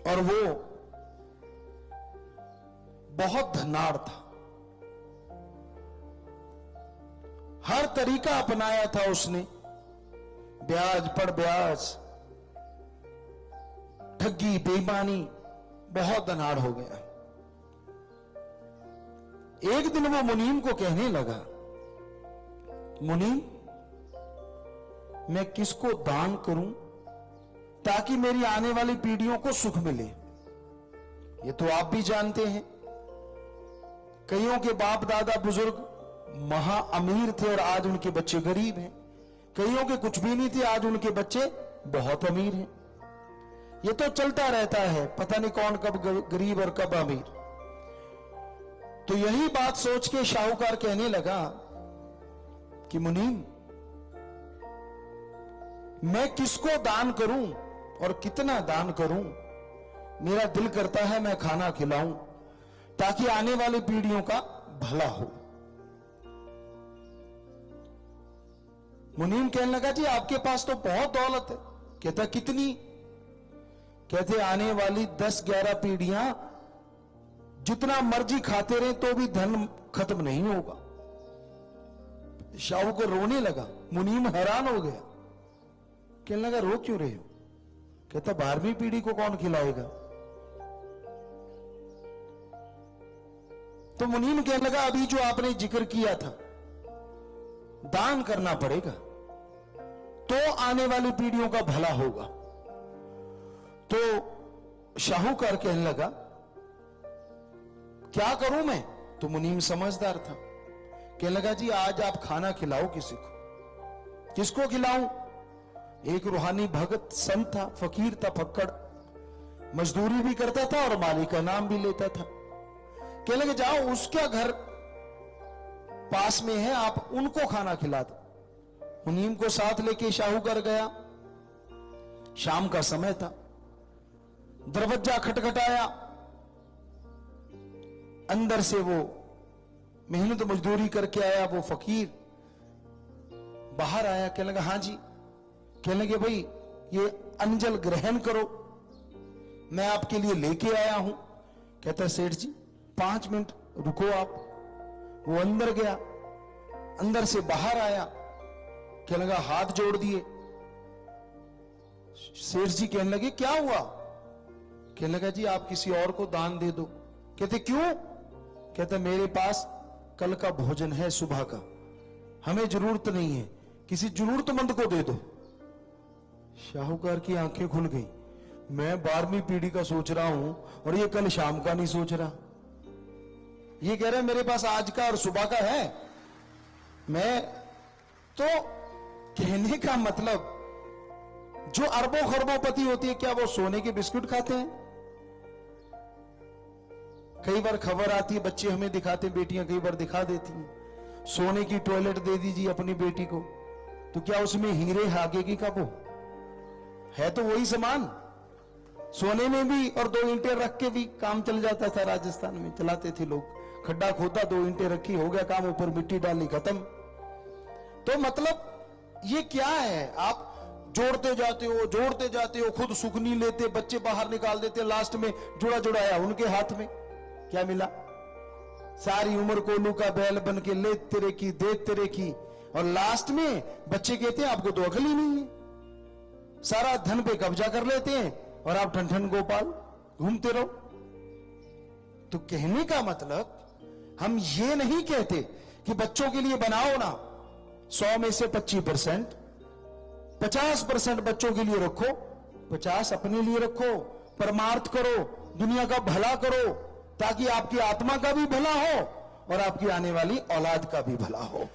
और वो बहुत धनाढ़ था। हर तरीका अपनाया था उसने, ब्याज पर ब्याज, ठगी, बेईमानी, बहुत धनाढ़ हो गया। एक दिन वो मुनीम को कहने लगा, मुनीम, मैं किसको दान करूं ताकि मेरी आने वाली पीढ़ियों को सुख मिले? ये तो आप भी जानते हैं, कईयों के बाप दादा बुजुर्ग महा अमीर थे और आज उनके बच्चे गरीब हैं। कईयों के कुछ भी नहीं थे, आज उनके बच्चे बहुत अमीर हैं। ये तो चलता रहता है, पता नहीं कौन कब गरीब और कब अमीर। तो यही बात सोच के शाहूकार कहने लगा कि मुनीम, मैं किसको दान करूं और कितना दान करूं? मेरा दिल करता है मैं खाना खिलाऊं ताकि आने वाली पीढ़ियों का भला हो। मुनीम कहने लगा, जी आपके पास तो बहुत दौलत है। कहता कितनी? कहते आने वाली 10-11 पीढ़ियां जितना मर्जी खाते रहे तो भी धन खत्म नहीं होगा। शाहू को रोने लगा। मुनीम हैरान हो गया, कहने लगा रो क्यों रहे हो? कहता 12वीं पीढ़ी को कौन खिलाएगा? तो मुनीम कहने लगा, अभी जो आपने जिक्र किया था, दान करना पड़ेगा तो आने वाली पीढ़ियों का भला होगा। तो शाहूकार कहने लगा, क्या करूं मैं? तो मुनीम समझदार था, कहने लगा, जी आज आप खाना खिलाओ किसी को। किसको खिलाऊं? एक रूहानी भगत संत था, फकीर था, फक्कड़, मजदूरी भी करता था और मालिक का नाम भी लेता था। कहने लगे, जाओ उसका घर पास में है, आप उनको खाना खिला दो। मुनीम को साथ लेके शाहूकार गया। शाम का समय था, दरवाजा खटखटाया। अंदर से वो मेहनत मजदूरी करके आया वो फकीर बाहर आया। कहने लगा, हाँ जी। कहने लगे, भाई ये अंजल ग्रहण करो, मैं आपके लिए लेके आया हूं। कहता है, सेठ जी 5 मिनट रुको आप। वो अंदर गया, अंदर से बाहर आया। कहने लगा, हाथ जोड़ दिए। सेठ जी कहने लगे, क्या हुआ? कहने लगा, जी आप किसी और को दान दे दो। कहते क्यों? कहते मेरे पास कल का भोजन है सुबह का, हमें जरूरत नहीं है, किसी जरूरतमंद को दे दो। शाहूकार की आंखें खुल गई। मैं 12वीं पीढ़ी का सोच रहा हूं और ये कल शाम का नहीं सोच रहा। ये कह रहा है मेरे पास आज का और सुबह का है। मैं तो कहने का मतलब, जो अरबों खरबों होती है, क्या वो सोने के बिस्कुट खाते हैं? कई बार खबर आती है, बच्चे हमें दिखाते, बेटियां कई बार दिखा देती हैं, सोने की टॉयलेट दे दीजिए अपनी बेटी को, तो क्या उसमें हीरे हागेगी का? वो है तो वही सामान, सोने में भी, और 2 ईंटें रख के भी काम चल जाता था। राजस्थान में चलाते थे लोग, खड्डा खोदा, 2 ईंटें रखी, हो गया काम, ऊपर मिट्टी डाली, खत्म। तो मतलब ये क्या है? आप जोड़ते जाते हो, खुद सुख नहीं लेते, बच्चे बाहर निकाल देते, लास्ट में जुड़ा जुड़ाया उनके हाथ में क्या मिला? सारी उम्र कोलू का बैल बन के ले तेरे की दे तेरे की, और लास्ट में बच्चे कहते हैं आपको तो अकल ही नहीं है, सारा धन पे कब्जा कर लेते हैं और आप ठन गोपाल घूमते रहो। तो कहने का मतलब, हम ये नहीं कहते कि बच्चों के लिए बनाओ ना, 100 में से 25%, 50% बच्चों के लिए रखो, 50 अपने लिए रखो, परमार्थ करो, दुनिया का भला करो, ताकि आपकी आत्मा का भी भला हो और आपकी आने वाली औलाद का भी भला हो।